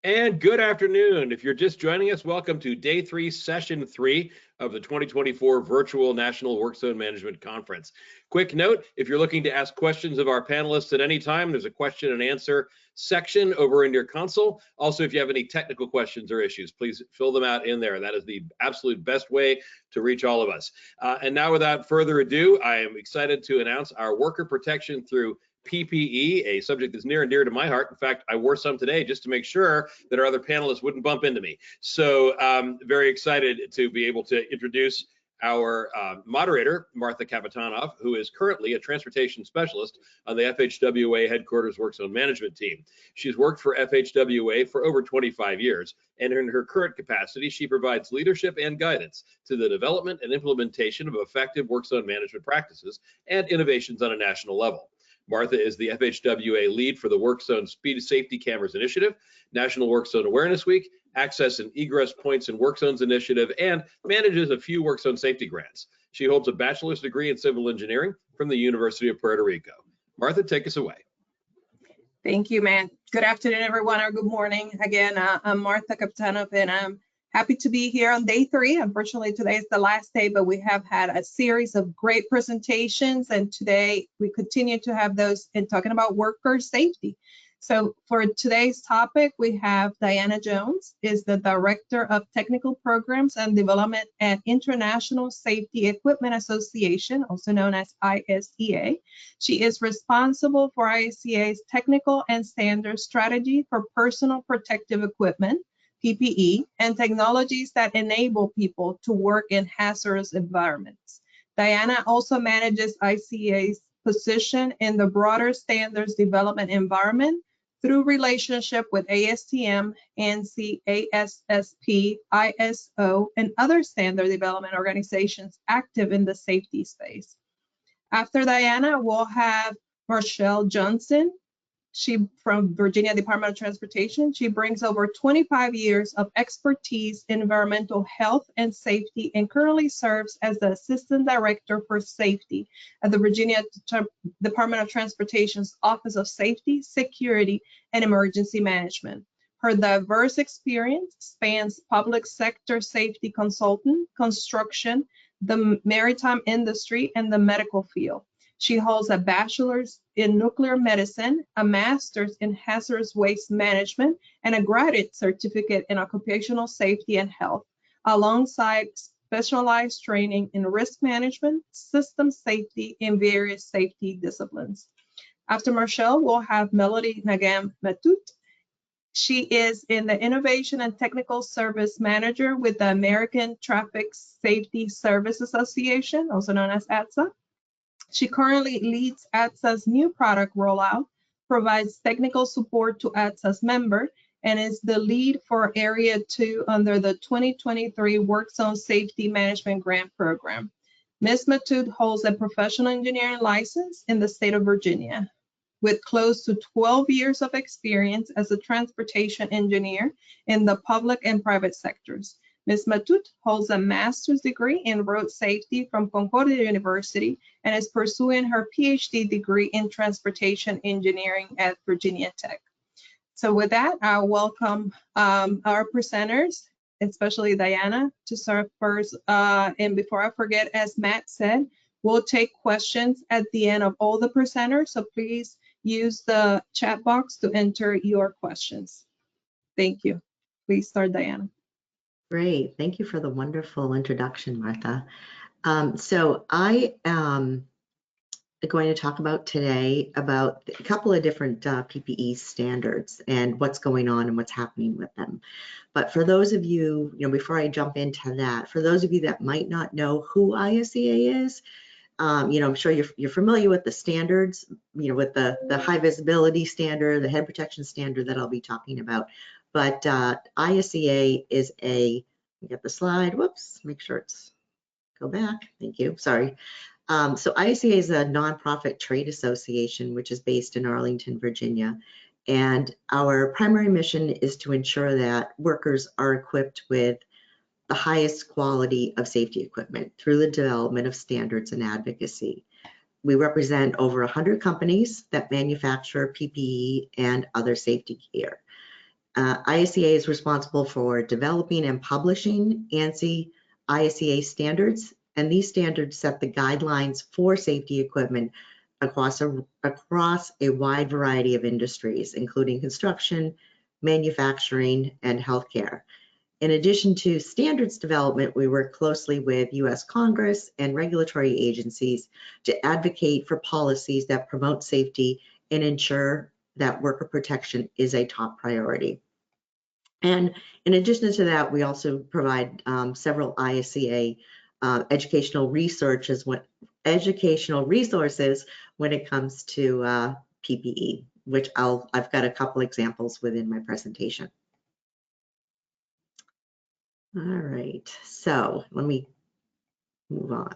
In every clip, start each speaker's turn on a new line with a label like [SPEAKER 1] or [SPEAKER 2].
[SPEAKER 1] And good afternoon. If you're just joining us, welcome to Day 3, Session 3 of the 2024 Virtual National Workzone Management Conference. Quick note, if you're looking to ask questions of our panelists at any time, there's a question and answer section over in your console. Also, if you have any technical questions or issues, please fill them out in there. That is the absolute best way to reach all of us. And now, without further ado, I am excited to announce our worker protection through PPE, a subject that's near and dear to my heart. In fact, I wore some today just to make sure that our other panelists wouldn't bump into me. So very excited to be able to introduce our moderator, Martha Kapitanov, who is currently a transportation specialist on the FHWA headquarters Workzone management team. She's worked for FHWA for over 25 years, and in her current capacity, she provides leadership and guidance to the development and implementation of effective Workzone management practices and innovations on a national level. Martha is the FHWA lead for the Workzone Speed Safety Cameras Initiative, National Workzone Awareness Week, Access and Egress Points in Workzones Initiative, and manages a few Workzone safety grants. She holds a bachelor's degree in civil engineering from the University of Puerto Rico. Martha, take us away.
[SPEAKER 2] Thank you, man. Good afternoon, everyone, or good morning. Again, I'm Martha Kapitanov, and I'm happy to be here on day 3. Unfortunately, today is the last day, but we have had a series of great presentations, and today we continue to have those in talking about worker safety. So for today's topic, we have Diana Jones, is the Director of Technical Programs and Development at International Safety Equipment Association, also known as ISEA. She is responsible for ISEA's technical and standard strategy for personal protective equipment, PPE, and technologies that enable people to work in hazardous environments. Diana also manages ISEA's position in the broader standards development environment through relationship with ASTM, ANSI, ASSP, ISO, and other standard development organizations active in the safety space. After Diana, we'll have Marshall Johnson. She from Virginia Department of Transportation. She brings over 25 years of expertise in environmental health and safety and currently serves as the Assistant Director for Safety at the Virginia Department of Transportation's Office of Safety, Security, and Emergency Management. Her diverse experience spans public sector safety consultant, construction, the maritime industry, and the medical field. She holds a bachelor's in nuclear medicine, a master's in hazardous waste management, and a graduate certificate in occupational safety and health, alongside specialized training in risk management, system safety, and various safety disciplines. After Marshall, we'll have Melody Nagam-Matut. She is in the Innovation and Technical Service Manager with the American Traffic Safety Service Association, also known as ATSA. She currently leads ATSA's new product rollout, provides technical support to ATSA's members, and is the lead for Area 2 under the 2023 Workzone Safety Management Grant Program. Ms. Matut holds a professional engineering license in the state of Virginia, with close to 12 years of experience as a transportation engineer in the public and private sectors. Ms. Matut holds a master's degree in road safety from Concordia University and is pursuing her PhD degree in transportation engineering at Virginia Tech. So with that, I welcome our presenters, especially Diana, to serve first. And before I forget, as Matt said, we'll take questions at the end of all the presenters. So please use the chat box to enter your questions. Thank you. Please start, Diana.
[SPEAKER 3] Great. Thank you for the wonderful introduction, Martha. So I am going to talk about today about a couple of different PPE standards and what's going on and what's happening with them. But for those of you, before I jump into that, for those of you that might not know who ISEA is, I'm sure you're familiar with the standards, with the high visibility standard, the head protection standard that I'll be talking about. But ISEA is let me get the slide, whoops, make sure it's, go back, thank you, sorry. So ISEA is a nonprofit trade association, which is based in Arlington, Virginia. And our primary mission is to ensure that workers are equipped with the highest quality of safety equipment through the development of standards and advocacy. We represent over 100 companies that manufacture PPE and other safety gear. ISEA is responsible for developing and publishing ANSI ISEA standards, and these standards set the guidelines for safety equipment across a wide variety of industries, including construction, manufacturing, and healthcare. In addition to standards development, we work closely with US Congress and regulatory agencies to advocate for policies that promote safety and ensure that worker protection is a top priority. And in addition to that, we also provide several ISEA educational resources when it comes to PPE, which I've got a couple examples within my presentation. All right, so let me move on.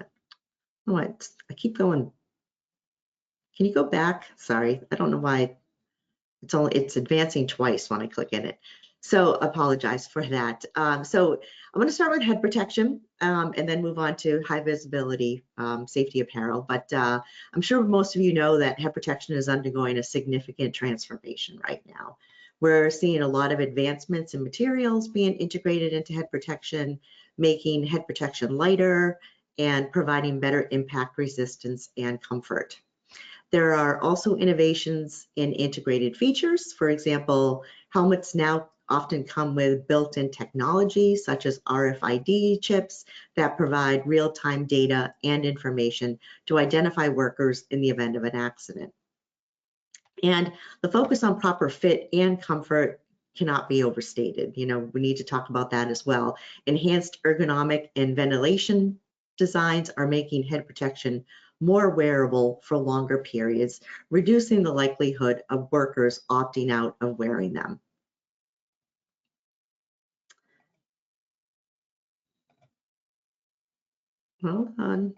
[SPEAKER 3] What? I keep going. Can you go back? Sorry, I don't know why it's advancing twice when I click in it. So apologize for that. So I'm going to start with head protection and then move on to high visibility safety apparel. But I'm sure most of you know that head protection is undergoing a significant transformation right now. We're seeing a lot of advancements in materials being integrated into head protection, making head protection lighter and providing better impact resistance and comfort. There are also innovations in integrated features. For example, helmets now often come with built-in technology such as RFID chips that provide real-time data and information to identify workers in the event of an accident. And the focus on proper fit and comfort cannot be overstated. You know, we need to talk about that as well. Enhanced ergonomic and ventilation designs are making head protection more wearable for longer periods, reducing the likelihood of workers opting out of wearing them. Hold on.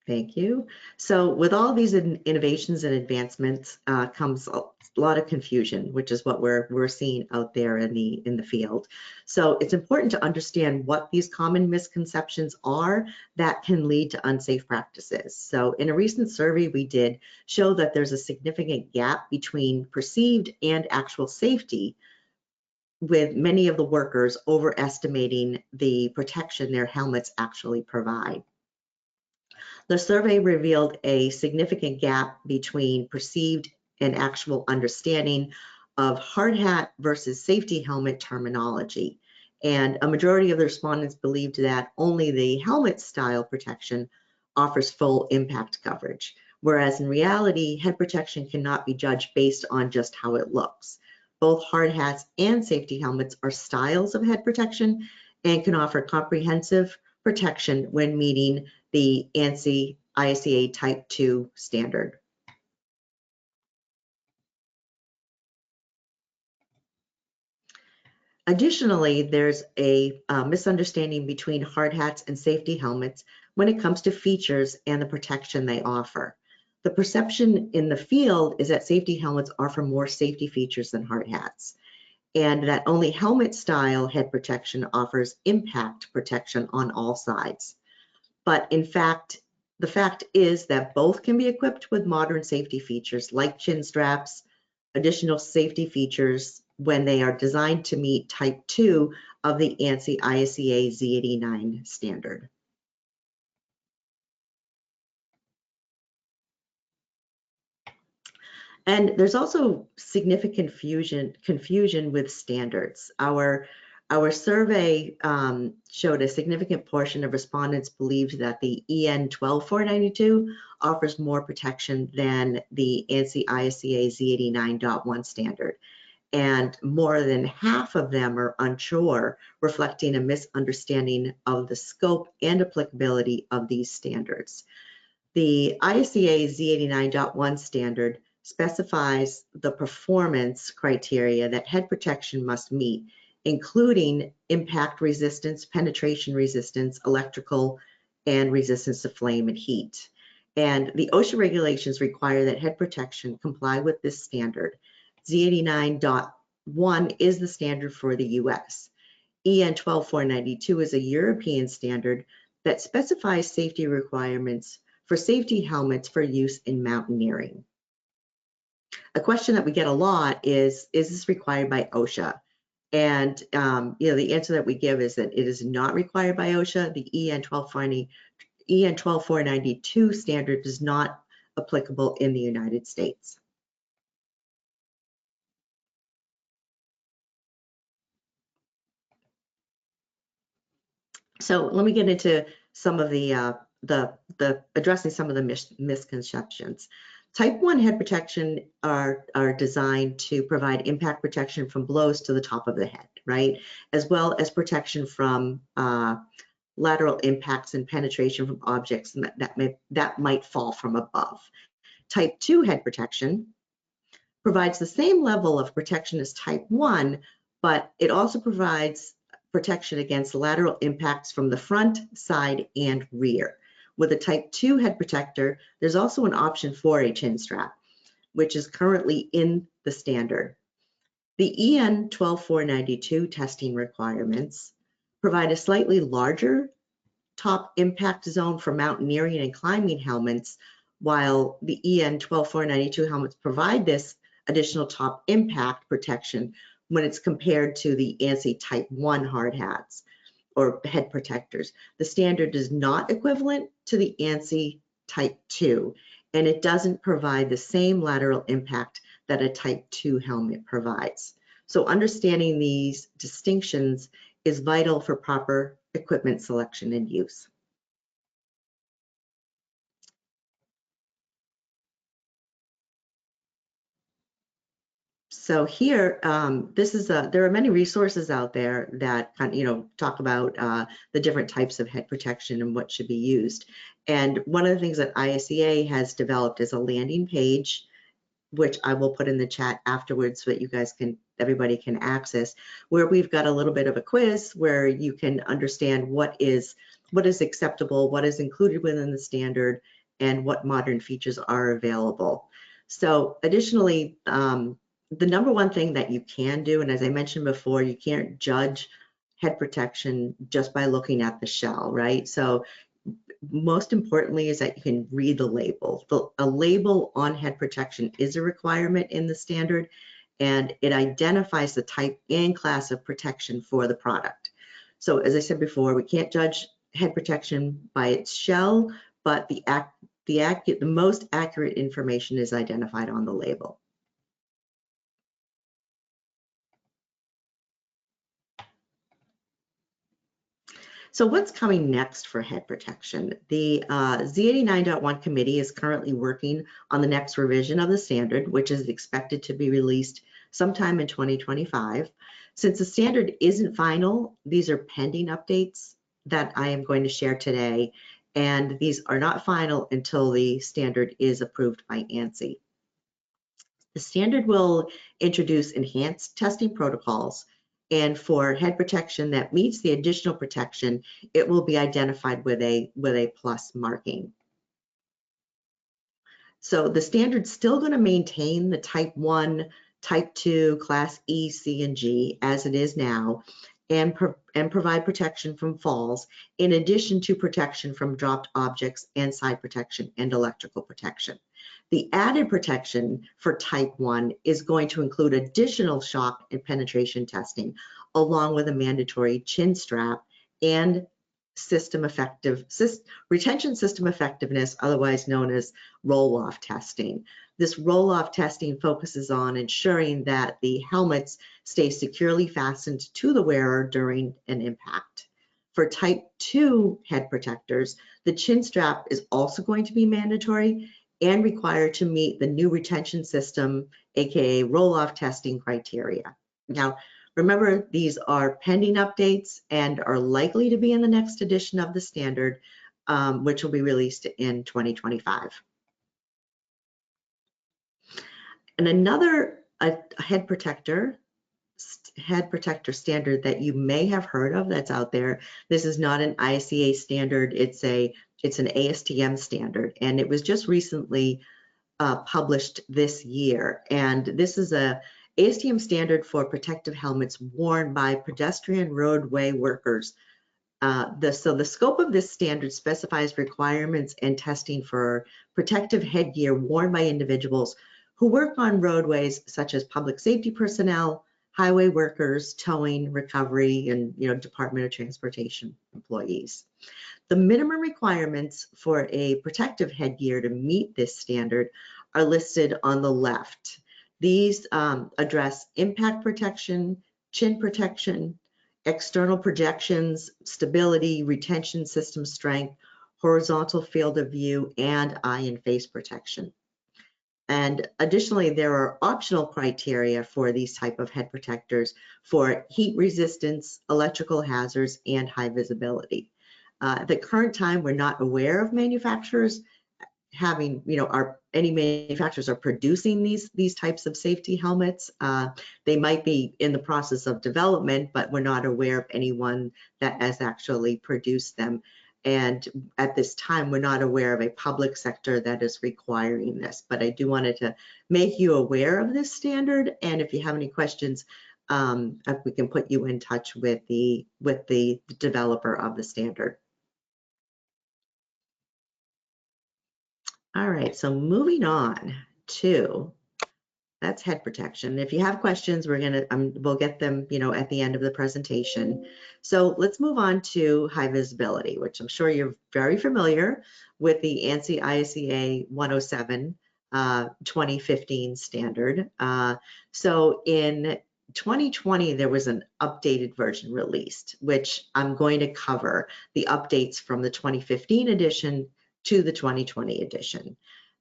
[SPEAKER 3] Thank you. So with all these innovations and advancements comes a lot of confusion, which is what we're seeing out there in the field. So it's important to understand what these common misconceptions are that can lead to unsafe practices. So in a recent survey we did show that there's a significant gap between perceived and actual safety, with many of the workers overestimating the protection their helmets actually provide. The survey revealed a significant gap between perceived and actual understanding of hard hat versus safety helmet terminology. And a majority of the respondents believed that only the helmet style protection offers full impact coverage, whereas in reality, head protection cannot be judged based on just how it looks. Both hard hats and safety helmets are styles of head protection and can offer comprehensive protection when meeting the ANSI ISEA Type 2 standard. Additionally, there's a misunderstanding between hard hats and safety helmets when it comes to features and the protection they offer. The perception in the field is that safety helmets offer more safety features than hard hats, and that only helmet style head protection offers impact protection on all sides. But in fact, the fact is that both can be equipped with modern safety features like chin straps, additional safety features when they are designed to meet Type 2 of the ANSI ISEA Z89 standard. And there's also significant confusion with standards. Our survey showed a significant portion of respondents believed that the EN 12492 offers more protection than the ANSI ISEA Z89.1 standard. And more than half of them are unsure, reflecting a misunderstanding of the scope and applicability of these standards. The ISEA Z89.1 standard specifies the performance criteria that head protection must meet, including impact resistance, penetration resistance, electrical, and resistance to flame and heat. And the OSHA regulations require that head protection comply with this standard. Z89.1 is the standard for the US. EN 12492 is a European standard that specifies safety requirements for safety helmets for use in mountaineering. a question that we get a lot is this required by OSHA? And the answer that we give is that it is not required by OSHA. The EN 12492 standard is not applicable in the United States. So let me get into some of the addressing some of the misconceptions. Type 1 head protection are designed to provide impact protection from blows to the top of the head, right? As well as protection from lateral impacts and penetration from objects that might fall from above. Type 2 head protection provides the same level of protection as type 1, but it also provides protection against lateral impacts from the front, side, and rear. With a type 2 head protector, there's also an option for a chin strap, which is currently in the standard. The EN 12492 testing requirements provide a slightly larger top impact zone for mountaineering and climbing helmets, while the EN 12492 helmets provide this additional top impact protection when it's compared to the ANSI type 1 hard hats or head protectors. The standard is not equivalent to the ANSI type 2, and it doesn't provide the same lateral impact that a type 2 helmet provides. So understanding these distinctions is vital for proper equipment selection and use. So here, there are many resources out there that talk about the different types of head protection and what should be used. And one of the things that ISEA has developed is a landing page, which I will put in the chat afterwards so that everybody can access, where we've got a little bit of a quiz where you can understand what is acceptable, what is included within the standard, and what modern features are available. So additionally, the number one thing that you can do, and as I mentioned before, you can't judge head protection just by looking at the shell, right? So most importantly is that you can read the label. A label on head protection is a requirement in the standard, and it identifies the type and class of protection for the product. So as I said before, we can't judge head protection by its shell, but the most accurate information is identified on the label. So what's coming next for head protection? The Z89.1 committee is currently working on the next revision of the standard, which is expected to be released sometime in 2025. Since the standard isn't final, these are pending updates that I am going to share today, and these are not final until the standard is approved by ANSI. The standard will introduce enhanced testing protocols, and for head protection that meets the additional protection, it will be identified with a plus marking. So the standard's still going to maintain the type 1, type 2, class E, C, and G as it is now, and provide protection from falls, in addition to protection from dropped objects and side protection and electrical protection. The added protection for type 1 is going to include additional shock and penetration testing, along with a mandatory chin strap and retention system effectiveness, otherwise known as roll-off testing. This roll-off testing focuses on ensuring that the helmets stay securely fastened to the wearer during an impact. For type 2 head protectors, the chin strap is also going to be mandatory and required to meet the new retention system, aka roll-off testing criteria. Now, remember, these are pending updates and are likely to be in the next edition of the standard, which will be released in 2025. And another head protector standard that you may have heard of that's out there, this is not an ISEA standard, it's an ASTM standard, and it was just recently published this year. And this is a ASTM standard for protective helmets worn by pedestrian roadway workers. So the scope of this standard specifies requirements and testing for protective headgear worn by individuals who work on roadways such as public safety personnel, highway workers, towing, recovery, and Department of Transportation employees. The minimum requirements for a protective headgear to meet this standard are listed on the left. These address impact protection, chin protection, external projections, stability, retention system strength, horizontal field of view, and eye and face protection. And additionally, there are optional criteria for these type of head protectors for heat resistance, electrical hazards, and high visibility. At the current time, we're not aware of manufacturers having, any manufacturers are producing these types of safety helmets. They might be in the process of development, but we're not aware of anyone that has actually produced them. And at this time, we're not aware of a public sector that is requiring this, but I do wanted to make you aware of this standard. And if you have any questions, we can put you in touch with the developer of the standard. All right, so moving on to, that's head protection. If you have questions, we'll get them, at the end of the presentation. So let's move on to high visibility, which I'm sure you're very familiar with the ANSI ISEA 107 2015 standard. So in 2020, there was an updated version released, which I'm going to cover the updates from the 2015 edition to the 2020 edition.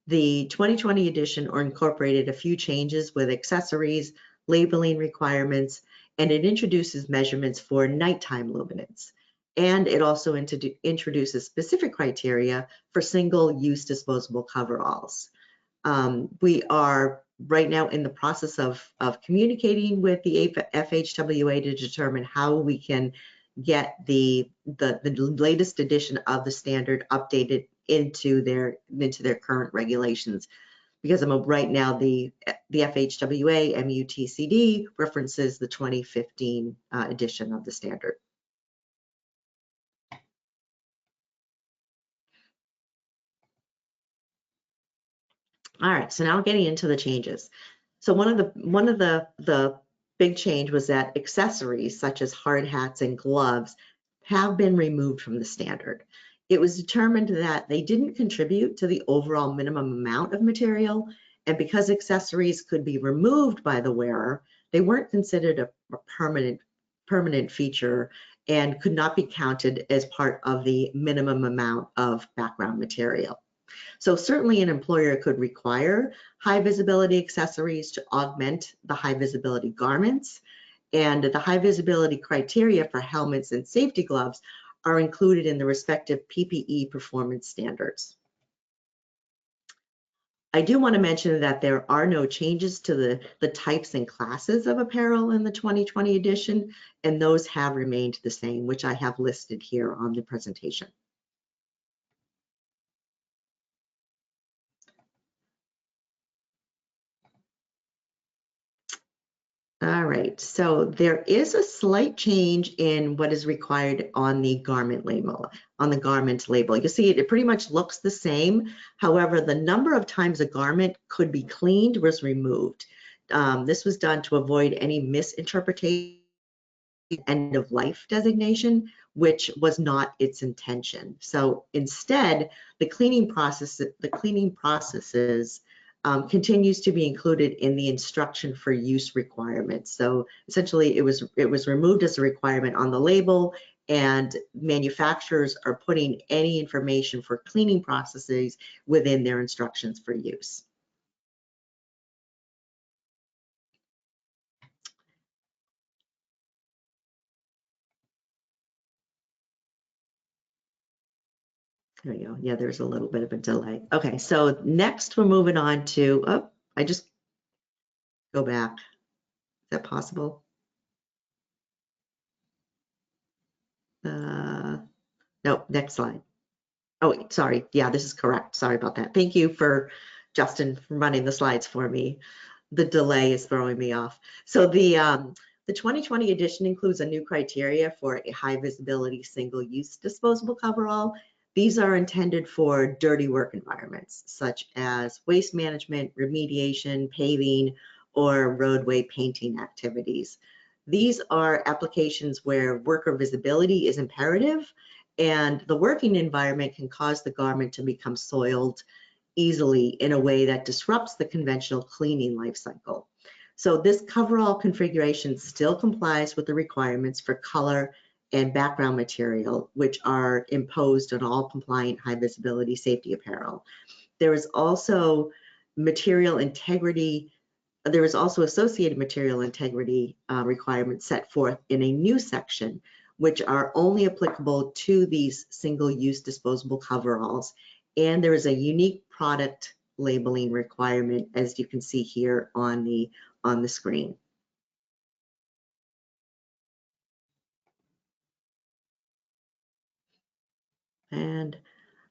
[SPEAKER 3] The 2020 edition incorporated a few changes with accessories, labeling requirements, and it introduces measurements for nighttime luminance. And it also introduces specific criteria for single-use disposable coveralls. We are right now in the process of communicating with the FHWA to determine how we can get the latest edition of the standard updated into their current regulations, because right now the FHWA MUTCD references the 2015 edition of the standard. All right, so now getting into the changes. So one of the big change was that accessories such as hard hats and gloves have been removed from the standard. It was determined that they didn't contribute to the overall minimum amount of material, and because accessories could be removed by the wearer, they weren't considered a permanent feature and could not be counted as part of the minimum amount of background material. So certainly an employer could require high visibility accessories to augment the high visibility garments, and the high visibility criteria for helmets and safety gloves are included in the respective PPE performance standards. I do want to mention that there are no changes to the types and classes of apparel in the 2020 edition, and those have remained the same, which I have listed here on the presentation. All right, so there is a slight change in what is required on the garment label. You see it pretty much looks the same. However, the number of times a garment could be cleaned was removed. This was done to avoid any misinterpretation end of life designation, which was not its intention. So instead, the cleaning processes continues to be included in the instruction for use requirements. So essentially it was removed as a requirement on the label, and manufacturers are putting any information for cleaning processes within their instructions for use. There we go. Yeah, there's a little bit of a delay. Okay, so next we're moving on to, I just go back. Is that possible? No, next slide. Oh, wait, sorry. Yeah, this is correct. Sorry about that. Thank you for Justin for running the slides for me. The delay is throwing me off. So the 2020 edition includes a new criteria for a high visibility single use disposable coverall. These are intended for dirty work environments, such as waste management, remediation, paving, or roadway painting activities. These are applications where worker visibility is imperative, and the working environment can cause the garment to become soiled easily in a way that disrupts the conventional cleaning life cycle. So this coverall configuration still complies with the requirements for color and background material, which are imposed on all compliant high visibility safety apparel. There is also material integrity. There is also associated material integrity requirements set forth in a new section, which are only applicable to these single-use disposable coveralls. And there is a unique product labeling requirement, as you can see here on the screen. And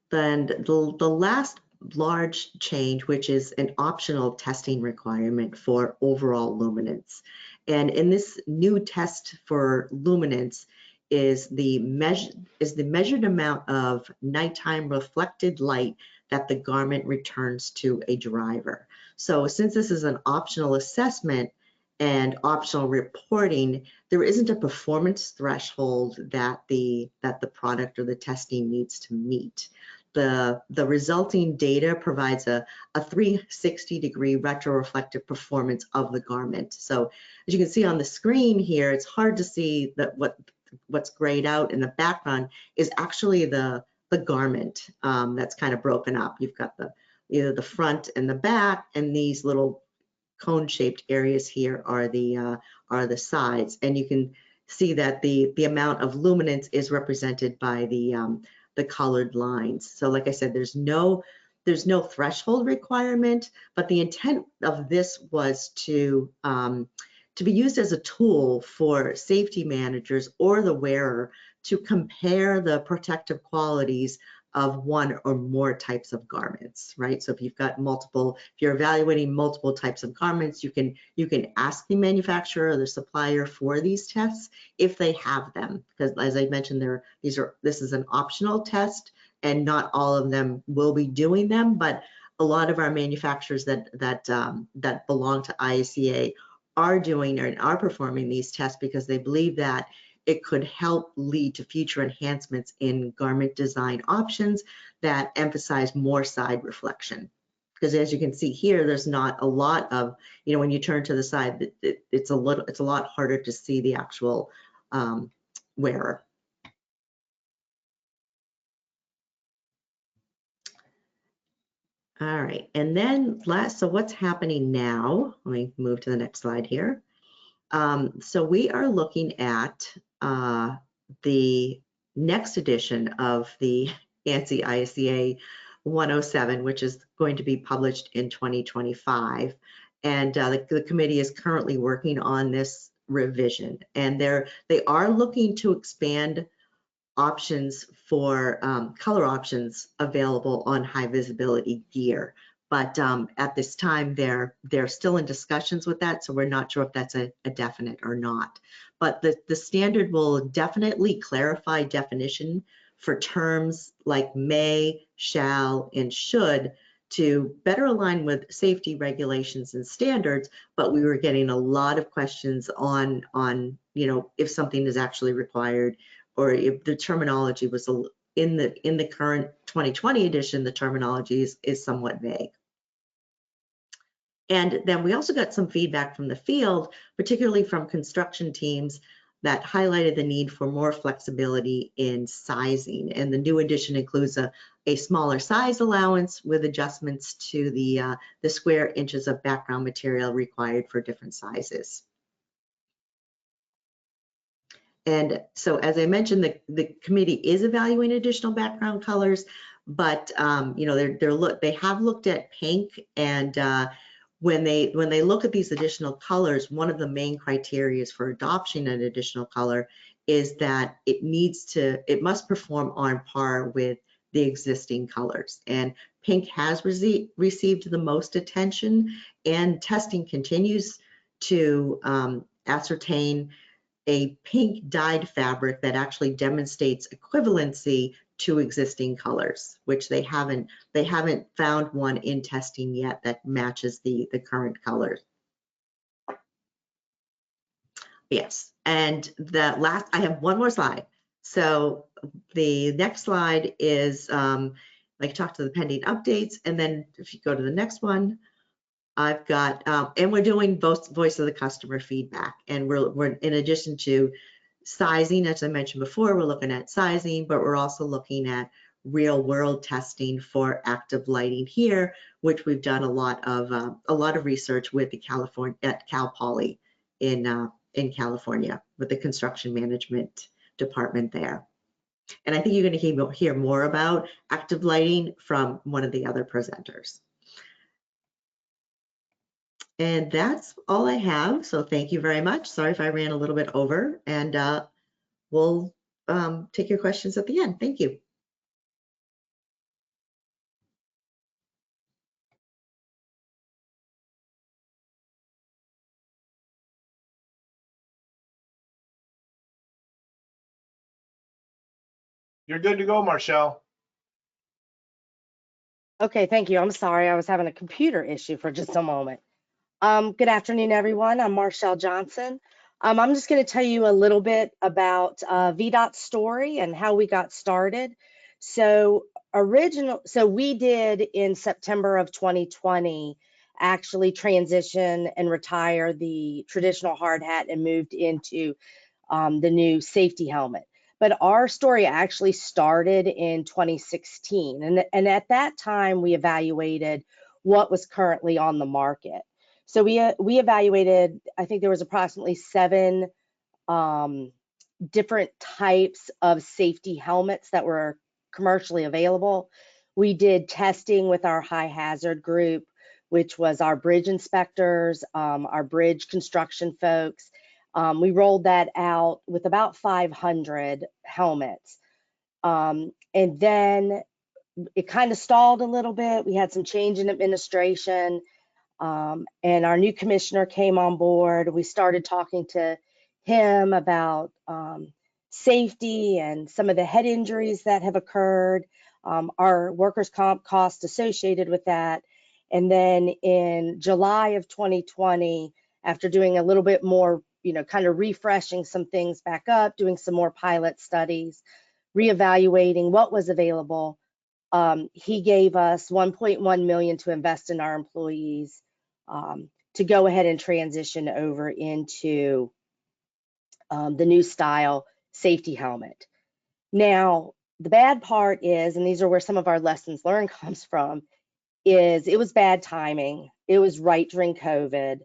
[SPEAKER 3] then the last large change, which is an optional testing requirement for overall luminance. And in this new test for luminance is the measured amount of nighttime reflected light that the garment returns to a driver. So since this is an optional assessment and optional reporting, there isn't a performance threshold that the product or the testing needs to meet. The resulting data provides a 360-degree retroreflective performance of the garment. So as you can see on the screen here, it's hard to see that what's grayed out in the background is actually the garment that's kind of broken up. You've got either the front and the back, and these little cone-shaped areas here are the sides, and you can see that the amount of luminance is represented by the colored lines. So like I said, there's no threshold requirement, but the intent of this was to be used as a tool for safety managers or the wearer to compare the protective qualities of one or more types of garments, right? So if you've got if you're evaluating multiple types of garments, you can ask the manufacturer or the supplier for these tests if they have them, because as I mentioned, this is an optional test and not all of them will be doing them, but a lot of our manufacturers that belong to IACA are doing and are performing these tests because they believe that it could help lead to future enhancements in garment design options that emphasize more side reflection. Because as you can see here, there's not a lot of, when you turn to the side, it's a lot harder to see the actual wearer. All right, and then so what's happening now? Let me move to the next slide here. So we are looking at the next edition of the ANSI IACA 107, which is going to be published in 2025. And the committee is currently working on this revision. And they are looking to expand options for color options available on high visibility gear. But at this time, they're still in discussions with that, so we're not sure if that's a definite or not. But the standard will definitely clarify definition for terms like may, shall, and should to better align with safety regulations and standards. But we were getting a lot of questions on if something is actually required, or if the terminology was in the current 2020 edition, the terminology is somewhat vague. And then we also got some feedback from the field, particularly from construction teams, that highlighted the need for more flexibility in sizing. And the new edition includes a smaller size allowance with adjustments to the square inches of background material required for different sizes. And so, as I mentioned, the committee is evaluating additional background colors, but they have looked at pink, and when they look at these additional colors, one of the main criteria for adopting an additional color is that it must perform on par with the existing colors. And pink has received the most attention, and testing continues to ascertain a pink dyed fabric that actually demonstrates equivalency two existing colors, which they haven't found one in testing yet that matches the current colors. Yes, and I have one more slide. So the next slide is like talk to the pending updates, and then if you go to the next one, I've got and we're doing both voice of the customer feedback, and we're in addition to sizing, as I mentioned before, we're looking at sizing, but we're also looking at real world testing for active lighting here, which we've done a lot of research with the Cal Poly in California with the construction management department there. And I think you're going to hear more about active lighting from one of the other presenters. And that's all I have. So thank you very much. Sorry if I ran a little bit over, and we'll take your questions at the end. Thank you.
[SPEAKER 4] You're good to go, Marshall.
[SPEAKER 5] Okay, thank you. I'm sorry, I was having a computer issue for just a moment. Good afternoon, everyone. I'm Marshall Johnson. I'm just going to tell you a little bit about VDOT's story and how we got started. So we did in September of 2020 actually transition and retire the traditional hard hat and moved into the new safety helmet. But our story actually started in 2016. And at that time, we evaluated what was currently on the market. So we evaluated, I think there was approximately 7 different types of safety helmets that were commercially available. We did testing with our high hazard group, which was our bridge inspectors, our bridge construction folks. We rolled that out with about 500 helmets. And then it kind of stalled a little bit. We had some change in administration, and our new commissioner came on board. We started talking to him about safety and some of the head injuries that have occurred, our workers' comp costs associated with that. And then in July of 2020, after doing a little bit more, kind of refreshing some things back up, doing some more pilot studies, reevaluating what was available, he gave us $1.1 million to invest in our employees to go ahead and transition over into the new style safety helmet. Now, the bad part is, and these are where some of our lessons learned comes from, is it was bad timing. It was right during COVID.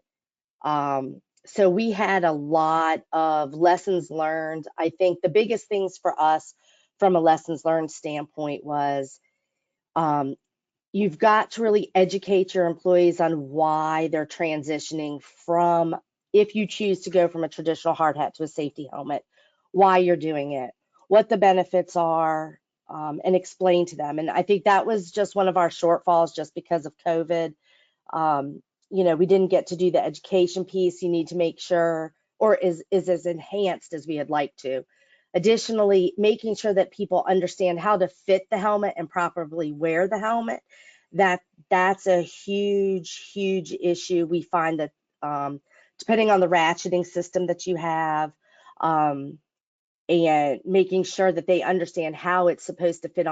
[SPEAKER 5] So we had a lot of lessons learned. I think the biggest things for us from a lessons learned standpoint was you've got to really educate your employees on why they're transitioning from, if you choose to go from a traditional hard hat to a safety helmet, why you're doing it, what the benefits are, and explain to them. And I think that was just one of our shortfalls just because of COVID. We didn't get to do the education piece. You need to make sure, or is as enhanced as we had liked to. Additionally, making sure that people understand how to fit the helmet and properly wear the helmet. That's a huge issue. We find that depending on the ratcheting system that you have, and making sure that they understand how it's supposed to fit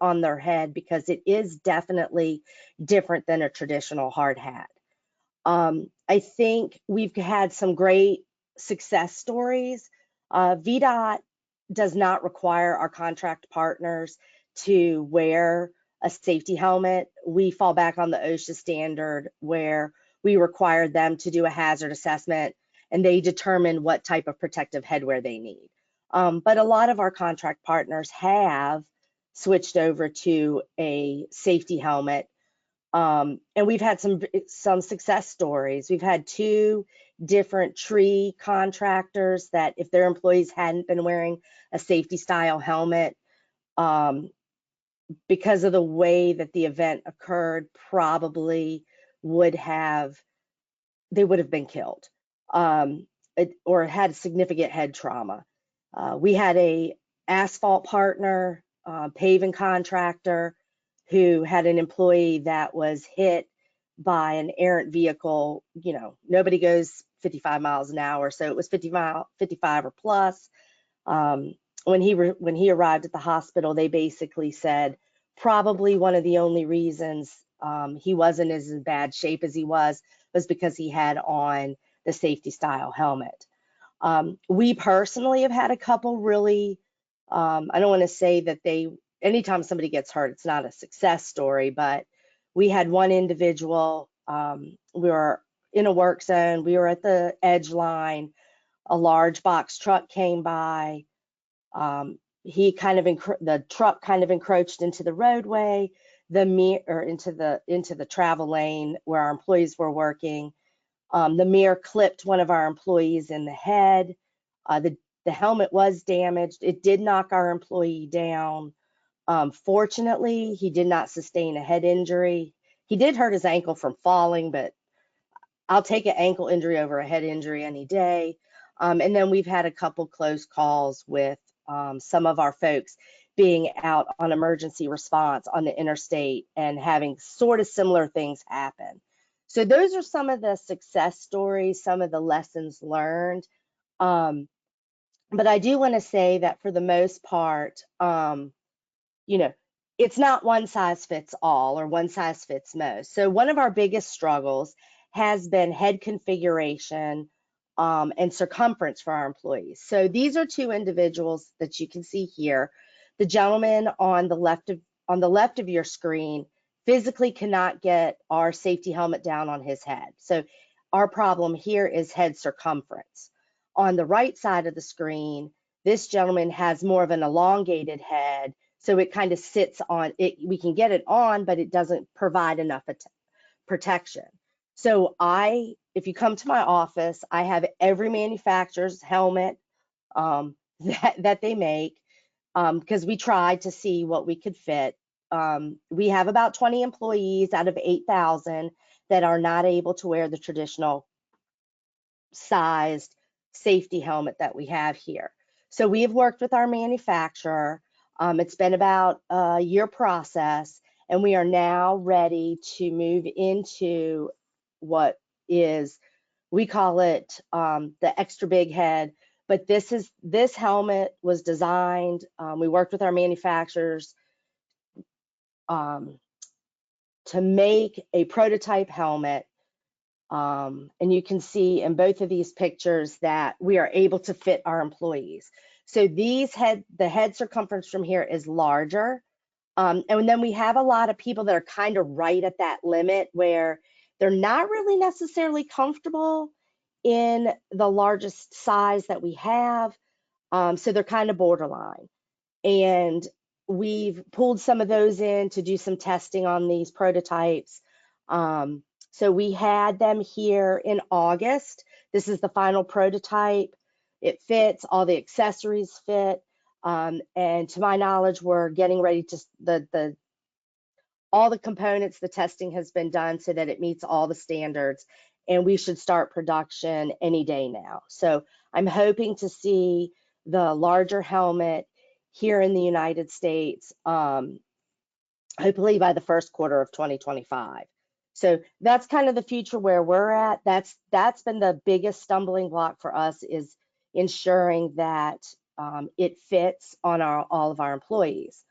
[SPEAKER 5] on their head, because it is definitely different than a traditional hard hat. I think we've had some great success stories. VDOT does not require our contract partners to wear a safety helmet. We fall back on the OSHA standard where we require them to do a hazard assessment and they determine what type of protective headwear they need. But a lot of our contract partners have switched over to a safety helmet. And we've had some success stories. We've had 2 different tree contractors that if their employees hadn't been wearing a safety style helmet, because of the way that the event occurred, probably they would have been killed, or had significant head trauma. We had a asphalt partner paving contractor who had an employee that was hit by an errant vehicle. You know, nobody goes 55 miles an hour, so it was 55 or plus. When he arrived at the hospital, they basically said probably one of the only reasons he wasn't as in bad shape as he was because he had on the safety style helmet. We personally have had a couple really, I don't want to say that anytime somebody gets hurt, it's not a success story, but we had one individual, we were in a work zone, we were at the edge line, a large box truck came by. The truck kind of encroached into the roadway, into the travel lane where our employees were working. The mirror clipped one of our employees in the head. The helmet was damaged. It did knock our employee down. Fortunately, he did not sustain a head injury. He did hurt his ankle from falling, but I'll take an ankle injury over a head injury any day. And then we've had a couple close calls with some of our folks being out on emergency response on the interstate and having sort of similar things happen. So those are some of the success stories, some of the lessons learned. But I do want to say that for the most part, you know, it's not one size fits all or one size fits most. So one of our biggest struggles has been head configuration and circumference for our employees. So these are two individuals that you can see here. The gentleman on the left of your screen physically cannot get our safety helmet down on his head. So our problem here is head circumference. On the right side of the screen, this gentleman has more of an elongated head, so it kind of sits on it. We can get it on, but it doesn't provide enough protection. So if you come to my office, I have every manufacturer's helmet that they make, because we tried to see what we could fit. We have about 20 employees out of 8,000 that are not able to wear the traditional sized safety helmet that we have here. So we have worked with our manufacturer. It's been about a year process, and we are now ready to move into what is, we call it the extra big head, but this helmet was designed, we worked with our manufacturers to make a prototype helmet. And you can see in both of these pictures that we are able to fit our employees. So the head circumference from here is larger. And then we have a lot of people that are kind of right at that limit where they're not really necessarily comfortable in the largest size that we have. So they're kind of borderline. And we've pulled some of those in to do some testing on these prototypes. So we had them here in August. This is the final prototype. It fits, all the accessories fit. And to my knowledge, we're getting ready to, all the components, the testing has been done so that it meets all the standards, and we should start production any day now. So I'm hoping to see the larger helmet here in the United States, hopefully by the first quarter of 2025. So that's kind of the future where we're at. That's been the biggest stumbling block for us, is ensuring that it fits on all of our employees.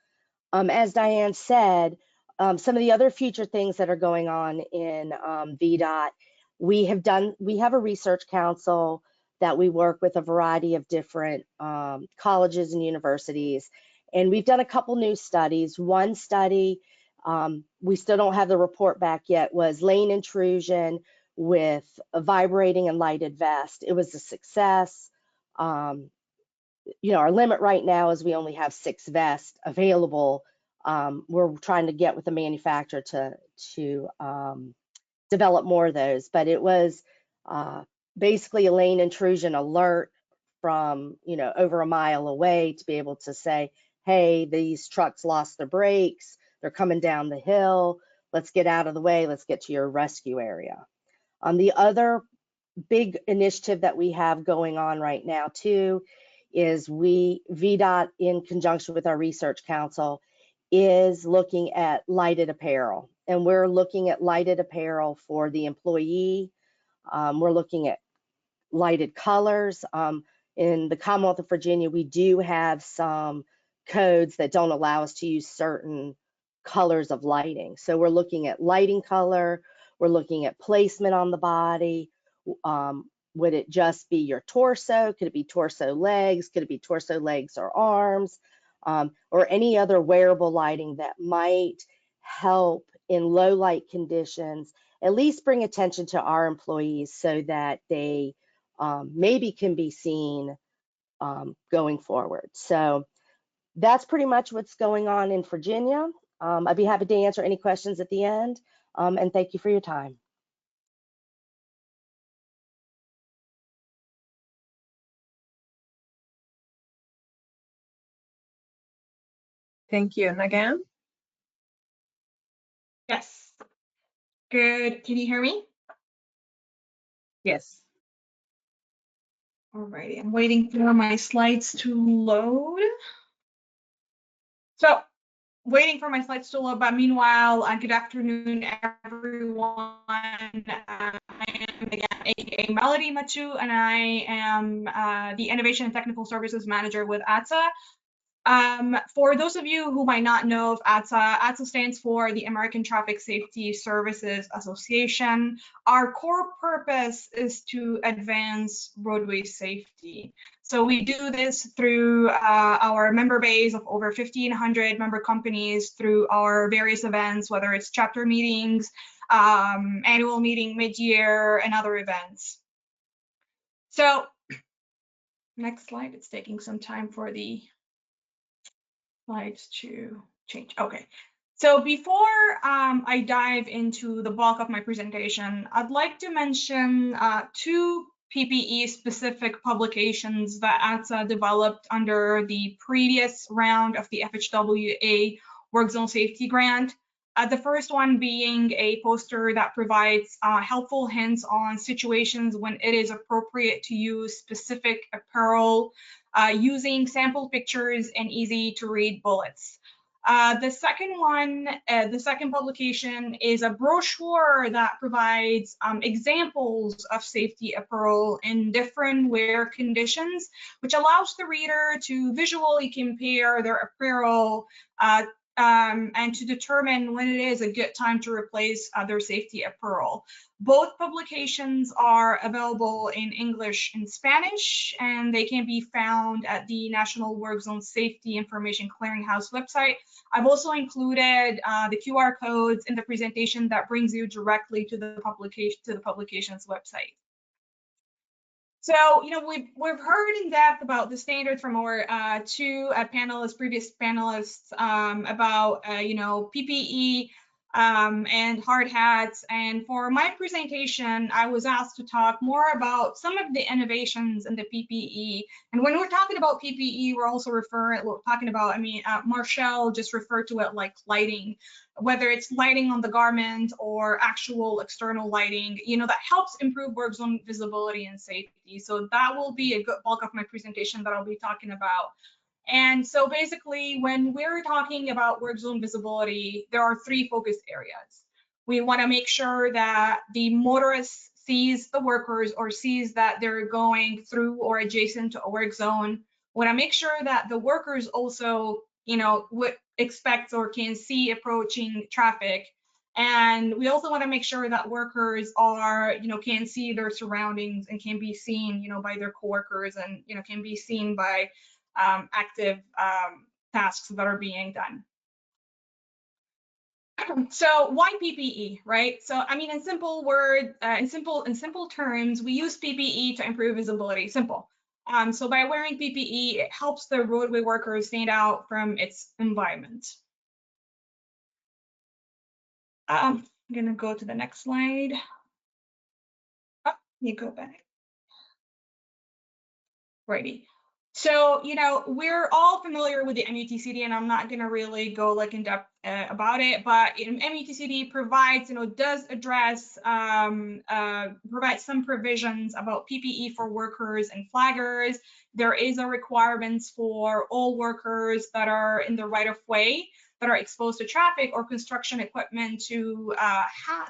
[SPEAKER 5] As Diane said, some of the other future things that are going on in VDOT, we have a research council that we work with a variety of different colleges and universities, and we've done a couple new studies. One study, we still don't have the report back yet, was lane intrusion with a vibrating and lighted vest. It was a success. You know, our limit right now is we only have 6 vests available. We're trying to get with the manufacturer to develop more of those, but it was basically a lane intrusion alert from, you know, over a mile away to be able to say, hey, these trucks lost their brakes, they're coming down the hill, let's get out of the way, let's get to your rescue area. The other big initiative that we have going on right now too is VDOT, in conjunction with our research council, is looking at lighted apparel. And we're looking at lighted apparel for the employee. We're looking at lighted colors. In the Commonwealth of Virginia, we do have some codes that don't allow us to use certain colors of lighting. So we're looking at lighting color, we're looking at placement on the body. Would it just be your torso? Could it be torso legs? Could it be torso legs or arms? Or any other wearable lighting that might help in low light conditions, at least bring attention to our employees so that they maybe can be seen going forward. So that's pretty much what's going on in Virginia. I'd be happy to answer any questions at the end, and thank you for your time.
[SPEAKER 2] Thank you. And again?
[SPEAKER 6] Yes. Good. Can you hear me?
[SPEAKER 2] Yes.
[SPEAKER 6] Alrighty. I'm waiting for my slides to load. So, waiting for my slides to load, but meanwhile, good afternoon, everyone. I am again AKA Melody Machu, and I am the Innovation and Technical Services Manager with ATSA. For those of you who might not know of ATSA, ATSA stands for the American Traffic Safety Services Association. Our core purpose is to advance roadway safety. So we do this through our member base of over 1,500 member companies, through our various events, whether it's chapter meetings, annual meeting mid-year, and other events. So next slide, it's taking some time for the slides to change. Okay, so before I dive into the bulk of my presentation, I'd like to mention two PPE specific publications that ATSA developed under the previous round of the FHWA Work Zone Safety Grant. The first one being a poster that provides helpful hints on situations when it is appropriate to use specific apparel using sample pictures and easy to read bullets. The second publication is a brochure that provides examples of safety apparel in different wear conditions, which allows the reader to visually compare their apparel and to determine when it is a good time to replace their safety apparel. Both publications are available in English and Spanish, and they can be found at the National Work Zone Safety Information Clearinghouse website. I've also included the QR codes in the presentation that brings you directly to the publication's website. So, you know, we've heard in depth about the standards from our previous panelists about, you know, PPE and hard hats. And for my presentation, I was asked to talk more about some of the innovations in the PPE. And when we're talking about PPE, we're also talking about, I mean, Marshall just referred to it like lighting, whether it's lighting on the garment or actual external lighting, you know, that helps improve work zone visibility and safety. So that will be a good bulk of my presentation that I'll be talking about. And so basically, when we're talking about work zone visibility, there are three focus areas. We want to make sure that the motorist sees the workers or sees that they're going through or adjacent to a work zone. We want to make sure that the workers also, you know, expect or can see approaching traffic. And we also want to make sure that workers are, you know, can see their surroundings and can be seen, you know, by their coworkers and, you know, can be seen by active tasks that are being done. So why PPE, right? So I mean, in simple terms, we use PPE to improve visibility. Simple. So by wearing PPE, it helps the roadway workers stand out from its environment. I'm gonna go to the next slide. Oh, you go back. Righty. So, we're all familiar with the MUTCD, and I'm not going to really go like in depth about it, but MUTCD provides, does address, provides some provisions about PPE for workers and flaggers. There is a requirements for all workers that are in the right of way, that are exposed to traffic or construction equipment to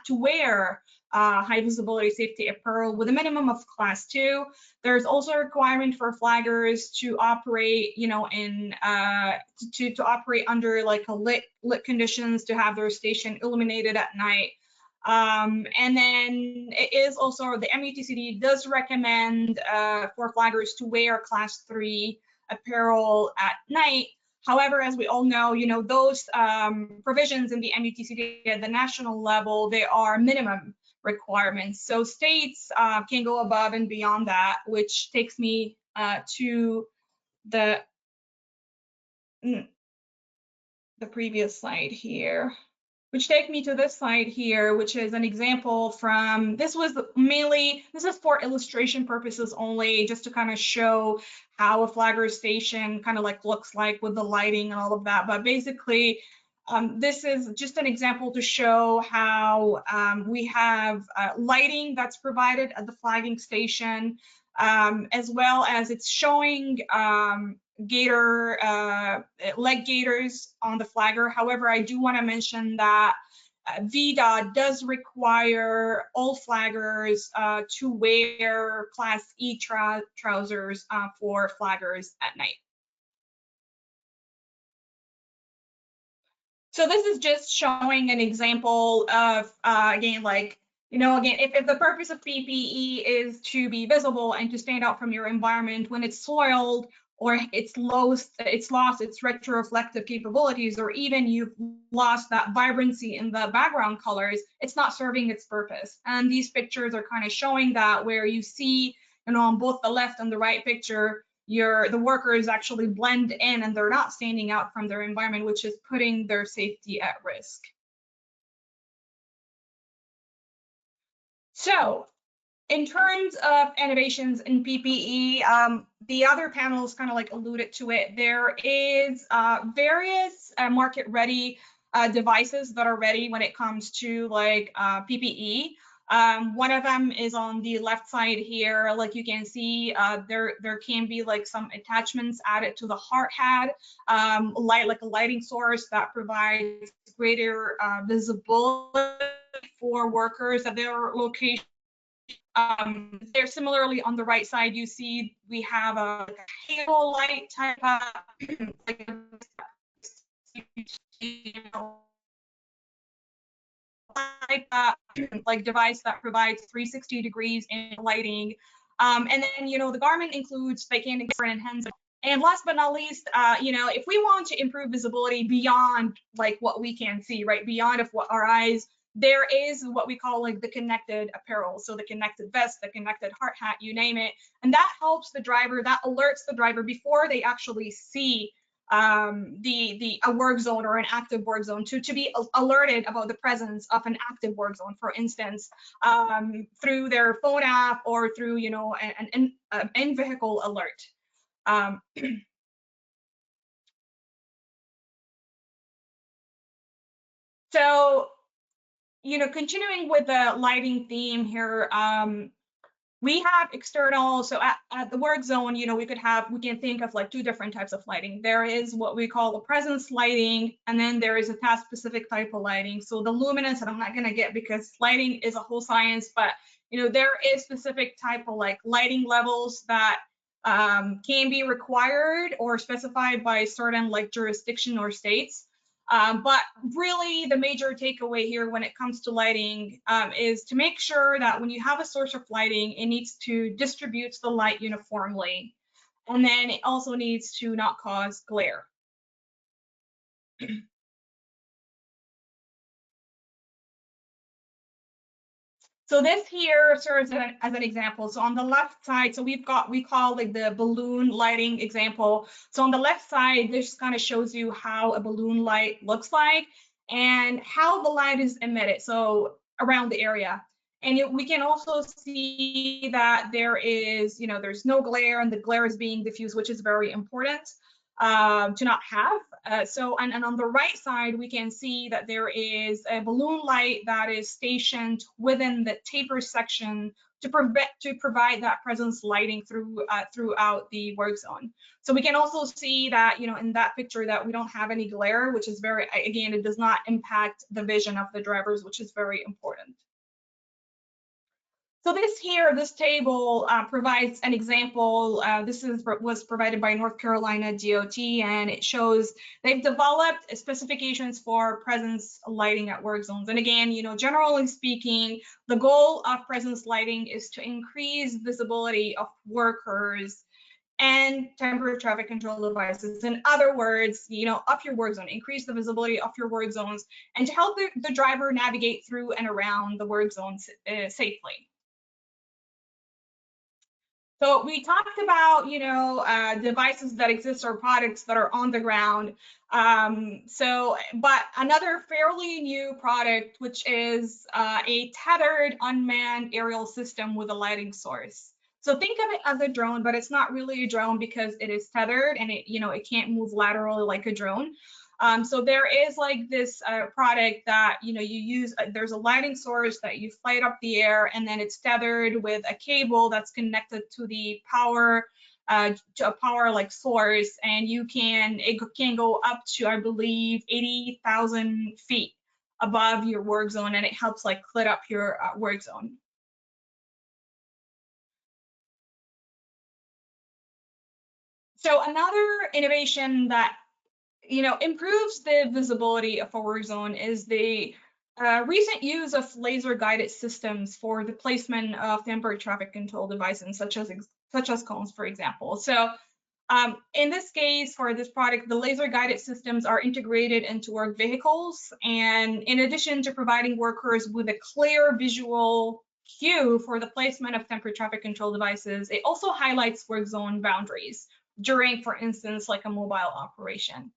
[SPEAKER 6] wear high visibility safety apparel with a minimum of class 2. There's also a requirement for flaggers to operate, to operate under like a lit conditions, to have their station illuminated at night. And then it is also, the MUTCD does recommend for flaggers to wear class 3 apparel at night. However, as we all know, those provisions in the MUTCD at the national level, they are minimum requirements. So states can go above and beyond that, which takes me to the previous slide here, which take me to this slide here, which is an example from, this is for illustration purposes only, just to kind of show how a flagger station kind of like looks like with the lighting and all of that. But basically, this is just an example to show how we have lighting that's provided at the flagging station, as well as it's showing leg gaiters on the flagger. However, I do want to mention that VDOT does require all flaggers to wear Class E trousers for flaggers at night. So this is just showing an example of, again, like, if the purpose of PPE is to be visible and to stand out from your environment when it's soiled, or it's lost its retroreflective capabilities, or even you've lost that vibrancy in the background colors, it's not serving its purpose. And these pictures are kind of showing that, where you see, on both the left and the right picture, the workers actually blend in and they're not standing out from their environment, which is putting their safety at risk. So in terms of innovations in PPE, the other panels kind of like alluded to it. There is various market ready devices that are ready when it comes to like PPE. One of them is on the left side here. Like you can see, there can be like some attachments added to the hard hat, like a lighting source that provides greater visibility for workers at their location. There, similarly on the right side, you see we have a halo light type of like device that provides 360 degrees in lighting. And then, the garment includes fake and enhance. And last but not least, if we want to improve visibility beyond like what we can see, right, beyond of what our eyes, there is what we call like the connected apparel. So the connected vest, the connected hard hat, you name it. And that helps the driver, that alerts the driver before they actually see a work zone or an active work zone to be alerted about the presence of an active work zone, for instance, through their phone app or through, an in-vehicle alert. So, continuing with the lighting theme here, we have external, so at the work zone, we can think of like two different types of lighting. There is what we call a presence lighting, and then there is a task specific type of lighting. So the luminance, and I'm not gonna get, because lighting is a whole science, but there is specific type of like lighting levels that can be required or specified by certain like jurisdiction or states. But really the major takeaway here when it comes to lighting is to make sure that when you have a source of lighting, it needs to distribute the light uniformly. And then it also needs to not cause glare. So this here serves as an example. So on the left side, so we call like the balloon lighting example. So on the left side, this kind of shows you how a balloon light looks like and how the light is emitted, so around the area. And we can also see that there is, there's no glare, and the glare is being diffused, which is very important to not have. And on the right side, we can see that there is a balloon light that is stationed within the taper section to provide that presence lighting throughout the work zone. So we can also see that, in that picture, that we don't have any glare, which is again, it does not impact the vision of the drivers, which is very important. So this table provides an example. This was provided by North Carolina DOT, and it shows they've developed specifications for presence lighting at work zones. And again, generally speaking, the goal of presence lighting is to increase visibility of workers and temporary traffic control devices. In other words, up your work zone, increase the visibility of your work zones, and to help the driver navigate through and around the work zones safely. So we talked about, devices that exist or products that are on the ground. But another fairly new product, which is a tethered unmanned aerial system with a lighting source. So think of it as a drone, but it's not really a drone because it is tethered and it can't move laterally like a drone. So there is like this product that you use. There's a lighting source that you fly it up the air, and then it's tethered with a cable that's connected to the power, to a power like source, and it can go up to, I believe, 80,000 feet above your work zone, and it helps like lit up your work zone. So another innovation that improves the visibility of a work zone is the recent use of laser guided systems for the placement of temporary traffic control devices, such as cones, for example. So in this case, for this product, the laser guided systems are integrated into work vehicles. And in addition to providing workers with a clear visual cue for the placement of temporary traffic control devices, it also highlights work zone boundaries during, for instance, like a mobile operation.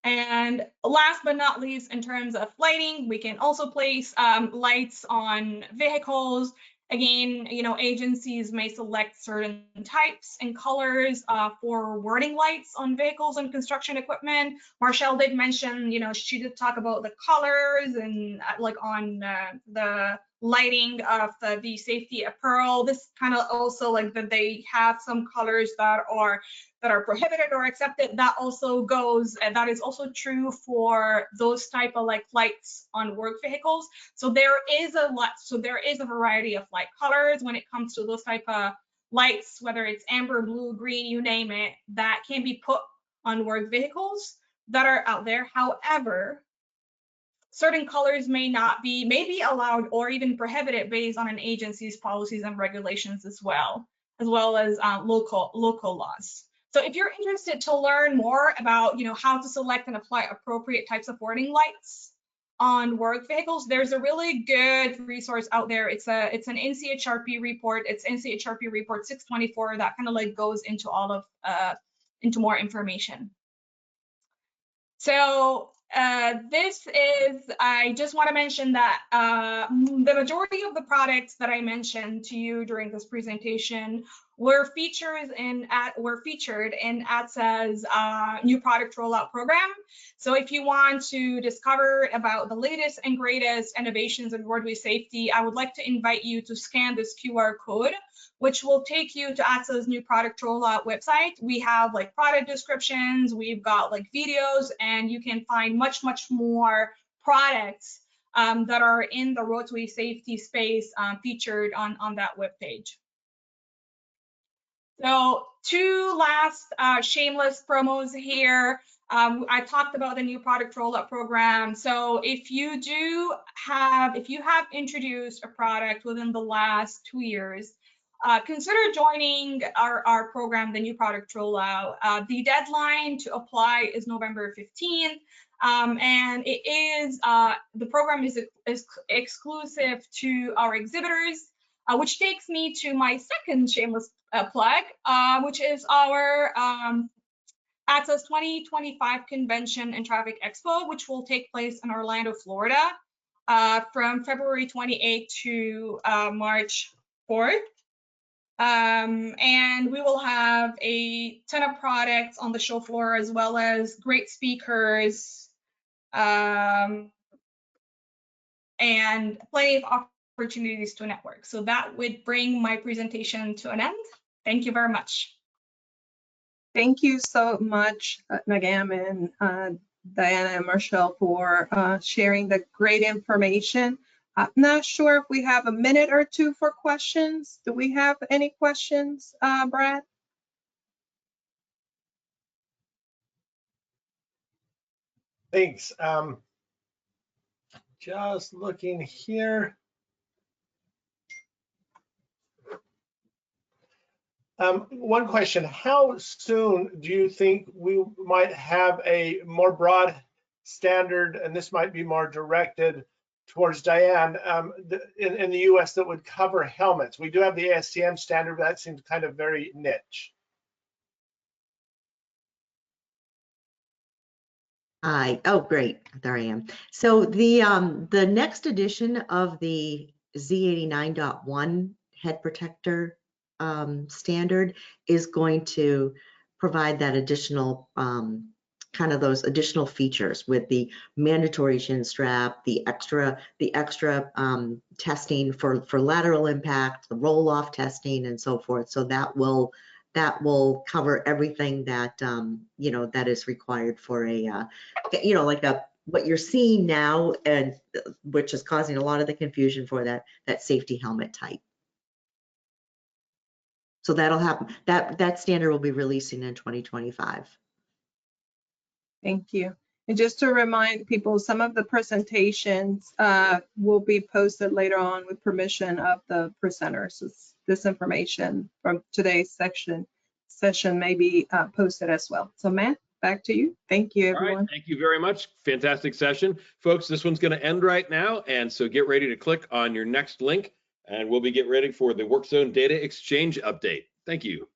[SPEAKER 6] And last but not least, in terms of lighting, we can also place lights on vehicles. Again, agencies may select certain types and colors for wording lights on vehicles and construction equipment. Marshall did mention, she did talk about the colors and like on the lighting of the safety apparel. This kind of also like that they have some colors that are prohibited or accepted. That also goes, and that is also true for those type of like lights on work vehicles. So there is a variety of light colors when it comes to those type of lights, whether it's amber, blue, green, you name it, that can be put on work vehicles that are out there. However, certain colors may be allowed or even prohibited based on an agency's policies and regulations as well as local laws. So if you're interested to learn more about, how to select and apply appropriate types of warning lights on work vehicles, there's a really good resource out there. It's an NCHRP report. It's NCHRP report 624 that kind of like goes into all of into more information. So I just want to mention that the majority of the products that I mentioned to you during this presentation were featured in ATSA's new product rollout program. So if you want to discover about the latest and greatest innovations in roadway safety, I would like to invite you to scan this QR code, which will take you to ATSA's new product rollout website. We have like product descriptions, we've got like videos, and you can find much more products that are in the roadway safety space featured on that webpage. So two last shameless promos here. I talked about the new product rollout program. So if you have introduced a product within the last 2 years, consider joining our program, the new product rollout. The deadline to apply is November 15th. And it is the program is exclusive to our exhibitors, which takes me to my second shameless plug, which is our ATSA's 2025 Convention and Traffic Expo, which will take place in Orlando, Florida from February 28th to March 4th. And we will have a ton of products on the show floor, as well as great speakers, and plenty of opportunities to network. So that would bring my presentation to an end. Thank you very much.
[SPEAKER 2] Thank you so much, Nagam and Diana and Marshall, for sharing the great information. I'm not sure if we have a minute or two for questions. Do we have any questions, Brad?
[SPEAKER 4] Thanks. Just looking here. One question, how soon do you think we might have a more broad standard, and this might be more directed towards Diane, in the US that would cover helmets? We do have the ASTM standard, but that seems kind of very niche.
[SPEAKER 3] Hi. Oh, great. There I am. So the next edition of the Z89.1 head protector standard is going to provide that additional kind of those additional features with the mandatory shin strap, the extra testing for lateral impact, the roll-off testing, and so forth. So that will cover everything that you know, that is required for a you know, like what you're seeing now, and which is causing a lot of the confusion for that safety helmet type. So that'll happen. That standard will be releasing in 2025.
[SPEAKER 2] Thank you. And just to remind people, some of the presentations will be posted later on with permission of the presenters. This information from today's session may be posted as well. So Matt, back to you. Thank you, everyone.
[SPEAKER 1] All right, thank you very much. Fantastic session. Folks, this one's going to end right now. And so get ready to click on your next link, and we'll be getting ready for the WorkZone Data Exchange update. Thank you.